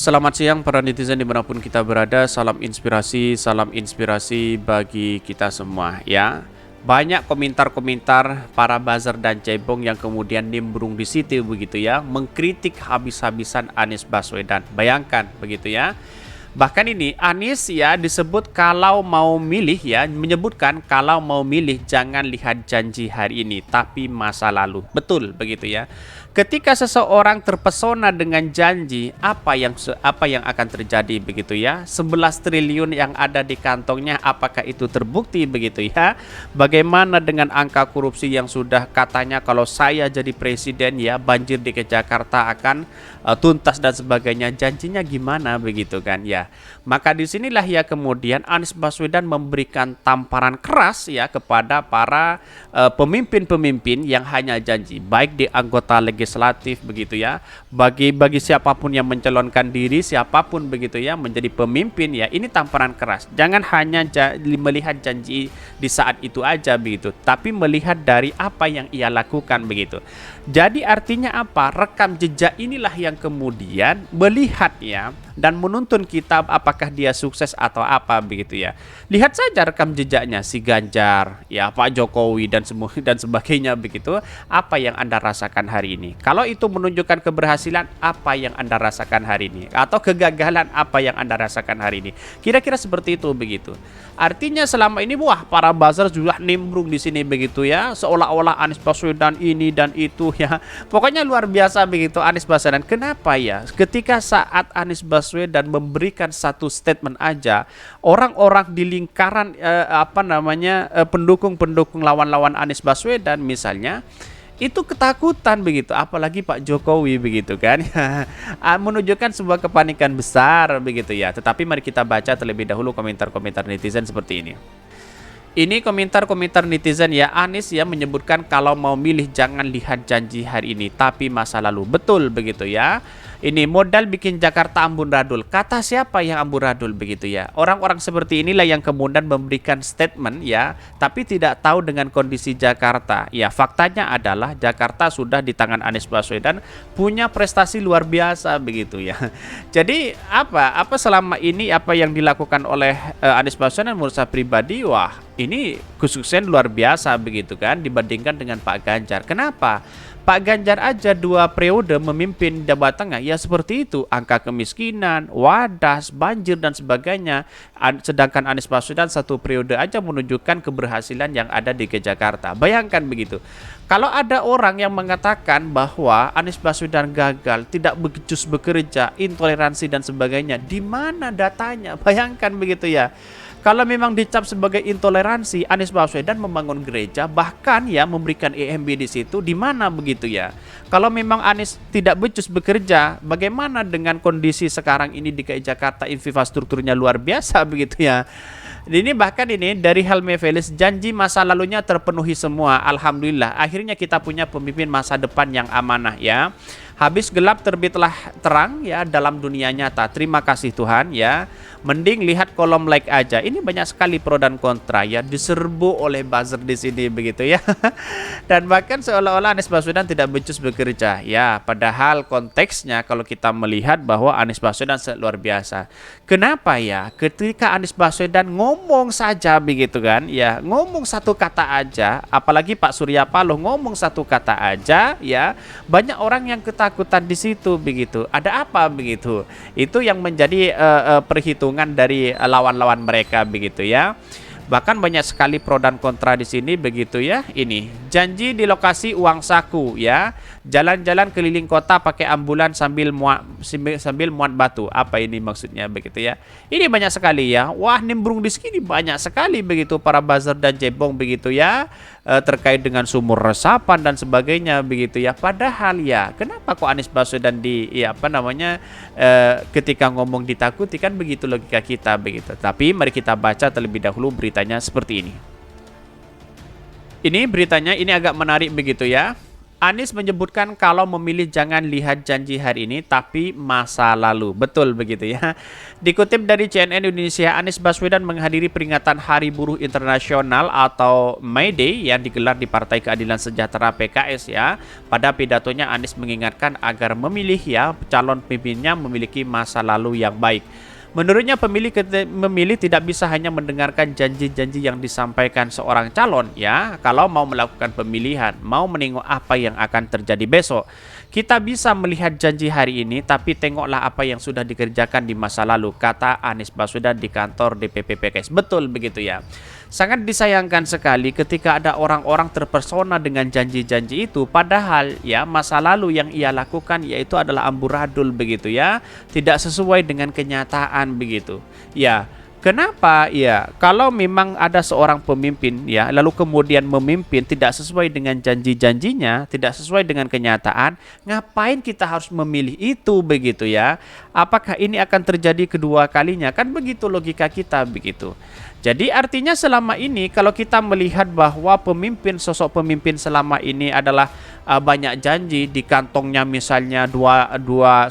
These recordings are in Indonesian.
Selamat siang para netizen dimanapun kita berada. Salam inspirasi bagi kita semua ya. Banyak komentar-komentar para buzzer dan cebong yang kemudian nimbrung di situ begitu ya, mengkritik habis-habisan Anies Baswedan. Bayangkan begitu ya. Bahkan ini Anies ya disebut kalau mau milih ya, menyebutkan kalau mau milih jangan lihat janji hari ini tapi masa lalu. Betul begitu ya. Ketika seseorang terpesona dengan janji, apa yang akan terjadi begitu ya? 11 triliun yang ada di kantongnya, apakah itu terbukti begitu ya? Bagaimana dengan angka korupsi yang sudah katanya kalau saya jadi presiden ya banjir di Jakarta akan tuntas dan sebagainya, janjinya gimana begitu kan ya? Maka disinilah ya kemudian Anies Baswedan memberikan tamparan keras ya kepada para pemimpin-pemimpin yang hanya janji, baik di anggota legislatif begitu ya, bagi siapapun yang mencalonkan diri, siapapun begitu ya menjadi pemimpin ya, ini tamparan keras. Jangan hanya melihat janji di saat itu aja begitu, tapi melihat dari apa yang ia lakukan begitu. Jadi artinya apa? Rekam jejak inilah yang kemudian melihat ya dan menuntun kita apakah dia sukses atau apa begitu ya. Lihat saja rekam jejaknya si Ganjar, ya Pak Jokowi dan sebagainya begitu. Apa yang Anda rasakan hari ini? Kalau itu menunjukkan keberhasilan, apa yang Anda rasakan hari ini? Atau kegagalan, apa yang Anda rasakan hari ini? Kira-kira seperti itu begitu. Artinya selama ini wah para buzzer juga nimbrung di sini begitu ya, seolah-olah Anies Baswedan ini dan itu ya. Pokoknya luar biasa begitu Anies Baswedan. Kenapa ya? Ketika saat Anies Baswedan memberikan satu statement aja, orang-orang di lingkaran pendukung-pendukung lawan-lawan Anies Baswedan misalnya itu ketakutan begitu, apalagi Pak Jokowi begitu kan. Menunjukkan sebuah kepanikan besar begitu ya. Tetapi mari kita baca terlebih dahulu komentar-komentar netizen seperti ini. Ini komentar-komentar netizen ya. Anies ya menyebutkan kalau mau milih jangan lihat janji hari ini tapi masa lalu. Betul begitu ya. Ini modal bikin Jakarta amburadul. Kata siapa yang amburadul begitu ya? Orang-orang seperti inilah yang kemudian memberikan statement ya, tapi tidak tahu dengan kondisi Jakarta. Ya, faktanya adalah Jakarta sudah di tangan Anies Baswedan punya prestasi luar biasa begitu ya. Jadi apa selama ini apa yang dilakukan oleh Anies Baswedan menurut saya pribadi, wah ini kesuksesan luar biasa begitu kan dibandingkan dengan Pak Ganjar. Kenapa? Pak Ganjar aja 2 periode memimpin Jawa Tengah ya seperti itu, angka kemiskinan, wadas, banjir dan sebagainya. Sedangkan Anies Baswedan 1 periode aja menunjukkan keberhasilan yang ada di Jakarta. Bayangkan begitu. Kalau ada orang yang mengatakan bahwa Anies Baswedan gagal, tidak becus bekerja, intoleransi dan sebagainya, di mana datanya? Bayangkan begitu ya. Kalau memang dicap sebagai intoleransi, Anies Baswedan membangun gereja, bahkan ya memberikan EMB di situ, di mana begitu ya? Kalau memang Anies tidak becus bekerja, bagaimana dengan kondisi sekarang ini di DKI Jakarta, infrastrukturnya luar biasa begitu ya? Ini bahkan ini dari Helmi Felis, janji masa lalunya terpenuhi semua. Alhamdulillah, akhirnya kita punya pemimpin masa depan yang amanah ya. Habis gelap terbitlah terang ya dalam dunia nyata. Terima kasih Tuhan ya. Mending lihat kolom like aja. Ini banyak sekali pro dan kontra ya, diserbu oleh buzzer di sini begitu ya. Dan bahkan seolah-olah Anies Baswedan tidak becus bekerja. Ya, padahal konteksnya kalau kita melihat bahwa Anies Baswedan luar biasa. Kenapa ya? Ketika Anies Baswedan ngomong saja begitu kan, ya ngomong satu kata aja, apalagi Pak Surya Paloh ngomong satu kata aja, ya banyak orang yang ketakutan di situ begitu. Ada apa begitu? Itu yang menjadi perhitungan dari lawan-lawan mereka begitu ya. Bahkan banyak sekali pro dan kontra di sini begitu ya. Ini janji di lokasi uang saku ya. Jalan-jalan keliling kota pakai ambulan sambil muat batu. Apa ini maksudnya begitu ya? Ini banyak sekali ya. Wah, nimbrung di sini banyak sekali begitu para buzzer dan cebong begitu ya. Terkait dengan sumur resapan dan sebagainya begitu ya. Padahal ya, kenapa kok Anies Baswedan ketika ngomong ditakuti, kan begitu logika kita begitu. Tapi mari kita baca terlebih dahulu beritanya seperti ini. Ini beritanya ini agak menarik begitu ya. Anies menyebutkan kalau memilih jangan lihat janji hari ini tapi masa lalu. Betul begitu ya. Dikutip dari CNN Indonesia, Anies Baswedan menghadiri peringatan Hari Buruh Internasional atau May Day yang digelar di Partai Keadilan Sejahtera PKS ya. Pada pidatonya Anies mengingatkan agar memilih ya calon pemimpinnya memiliki masa lalu yang baik. Menurutnya memilih tidak bisa hanya mendengarkan janji-janji yang disampaikan seorang calon ya. Kalau mau melakukan pemilihan, mau menengok apa yang akan terjadi besok. Kita bisa melihat janji hari ini tapi tengoklah apa yang sudah dikerjakan di masa lalu, kata Anies Baswedan di kantor DPP PKS. Betul begitu ya. Sangat disayangkan sekali ketika ada orang-orang terpesona dengan janji-janji itu, padahal ya masa lalu yang ia lakukan yaitu adalah amburadul begitu ya, tidak sesuai dengan kenyataan begitu. Ya, kenapa? Ya, kalau memang ada seorang pemimpin ya, lalu kemudian memimpin tidak sesuai dengan janji-janjinya, tidak sesuai dengan kenyataan, ngapain kita harus memilih itu begitu ya? Apakah ini akan terjadi kedua kalinya? Kan begitu logika kita begitu. Jadi artinya selama ini kalau kita melihat bahwa sosok pemimpin selama ini adalah banyak janji di kantongnya misalnya 11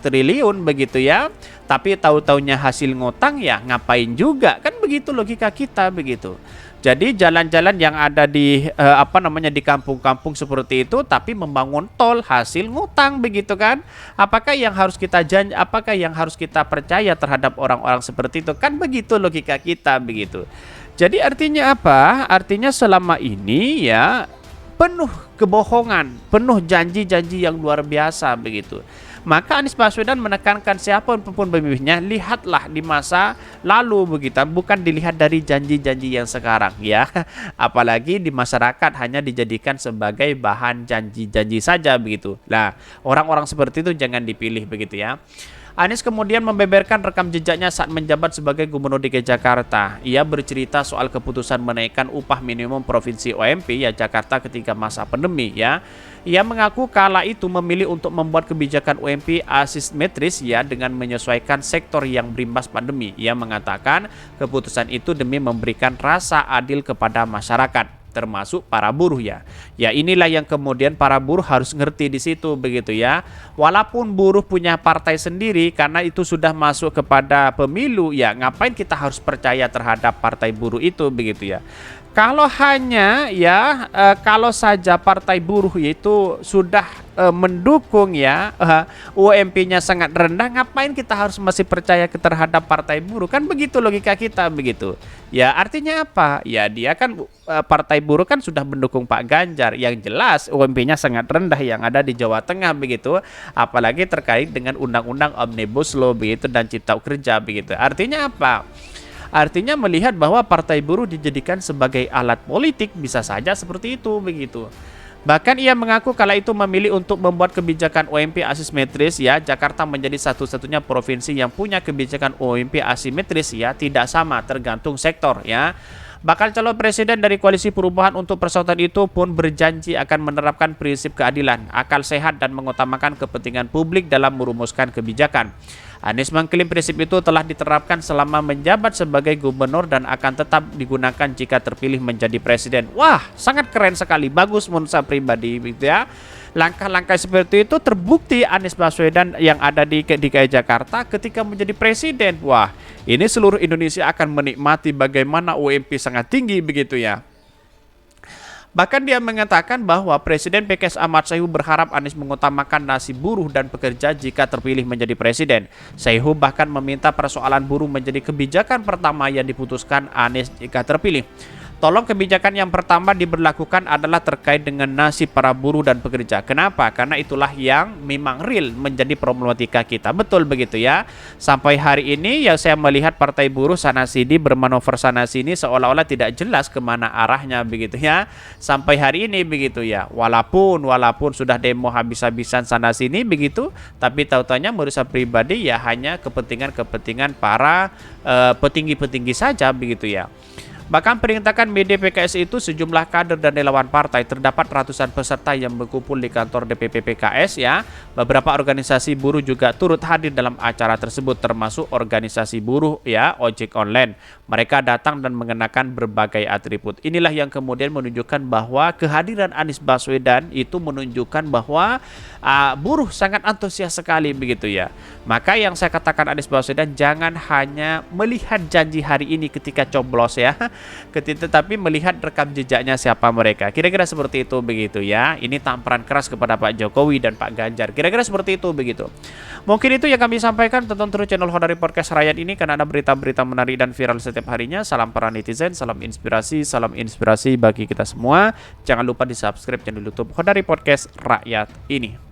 triliun begitu ya. Tapi tahu-taunya hasil ngutang ya ngapain juga, kan begitu logika kita begitu. Jadi jalan-jalan yang ada di di kampung-kampung seperti itu tapi membangun tol hasil ngutang begitu kan? Apakah yang harus kita percaya terhadap orang-orang seperti itu? Kan begitu logika kita begitu. Jadi artinya apa? Artinya selama ini ya penuh kebohongan, penuh janji-janji yang luar biasa begitu. Maka Anies Baswedan menekankan siapapun pemimpinnya, lihatlah di masa lalu begitu, bukan dilihat dari janji-janji yang sekarang ya. Apalagi di masyarakat hanya dijadikan sebagai bahan janji-janji saja begitu. Nah, orang-orang seperti itu jangan dipilih begitu ya. Anies kemudian membeberkan rekam jejaknya saat menjabat sebagai Gubernur DKI Jakarta. Ia bercerita soal keputusan menaikkan upah minimum provinsi UMP ya Jakarta ketika masa pandemi ya. Ia mengaku kala itu memilih untuk membuat kebijakan UMP asimetris ya dengan menyesuaikan sektor yang berimbas pandemi. Ia mengatakan keputusan itu demi memberikan rasa adil kepada masyarakat, termasuk para buruh ya. Ya inilah yang kemudian para buruh harus ngerti di situ begitu ya. Walaupun buruh punya partai sendiri karena itu sudah masuk kepada pemilu ya, ngapain kita harus percaya terhadap partai buruh itu begitu ya. Kalau hanya ya kalau saja partai buruh itu sudah mendukung ya UMP-nya sangat rendah, ngapain kita harus masih percaya terhadap partai buruh? Kan begitu logika kita begitu. Ya artinya apa? Ya dia kan partai buruh kan sudah mendukung Pak Ganjar, yang jelas UMP-nya sangat rendah yang ada di Jawa Tengah begitu, apalagi terkait dengan undang-undang Omnibus Law begitu dan Cipta Kerja begitu. Artinya apa? Artinya melihat bahwa partai buruh dijadikan sebagai alat politik, bisa saja seperti itu begitu. Bahkan ia mengaku kala itu memilih untuk membuat kebijakan UMP asimetris ya, Jakarta menjadi satu-satunya provinsi yang punya kebijakan UMP asimetris ya, tidak sama tergantung sektor ya. Bakal calon presiden dari Koalisi Perubahan untuk Persatuan itu pun berjanji akan menerapkan prinsip keadilan, akal sehat dan mengutamakan kepentingan publik dalam merumuskan kebijakan. Anies mengklaim prinsip itu telah diterapkan selama menjabat sebagai gubernur dan akan tetap digunakan jika terpilih menjadi presiden. Wah, sangat keren sekali, bagus menurut saya pribadi gitu ya. Langkah-langkah seperti itu terbukti Anies Baswedan yang ada di DKI Jakarta ketika menjadi presiden. Wah, ini seluruh Indonesia akan menikmati bagaimana UMP sangat tinggi begitu ya. Bahkan dia mengatakan bahwa Presiden PKS Ahmad Sayhu berharap Anies mengutamakan nasib buruh dan pekerja jika terpilih menjadi presiden. Sayhu bahkan meminta persoalan buruh menjadi kebijakan pertama yang diputuskan Anies jika terpilih. Tolong kebijakan yang pertama diberlakukan adalah terkait dengan nasib para buruh dan pekerja. Kenapa? Karena itulah yang memang real menjadi problematika kita. Betul begitu ya. Sampai hari ini yang saya melihat partai buruh sana sini bermanuver sana sini seolah-olah tidak jelas kemana arahnya begitu ya. Sampai hari ini begitu ya. Walaupun sudah demo habis-habisan sana sini begitu, tapi tahu-tahunya menurut saya pribadi ya hanya kepentingan para petinggi-petinggi saja begitu ya. Bahkan perintahkan media PKS itu sejumlah kader dan relawan partai, terdapat ratusan peserta yang berkumpul di kantor DPP PKS ya. Beberapa organisasi buruh juga turut hadir dalam acara tersebut, termasuk organisasi buruh ya, ojek online. Mereka datang dan mengenakan berbagai atribut. Inilah yang kemudian menunjukkan bahwa kehadiran Anies Baswedan itu menunjukkan bahwa buruh sangat antusias sekali begitu ya. Maka yang saya katakan Anies Baswedan jangan hanya melihat janji hari ini ketika coblos ya, tetapi melihat rekam jejaknya siapa mereka. Kira-kira seperti itu begitu ya. Ini tamparan keras kepada Pak Jokowi dan Pak Ganjar. Kira-kira seperti itu begitu. Mungkin itu yang kami sampaikan. Tonton terus channel Hodari Podcast Rakyat ini karena ada berita-berita menarik dan viral setiap harinya. Salam para netizen, salam inspirasi bagi kita semua. Jangan lupa di subscribe channel YouTube Hodari Podcast Rakyat ini.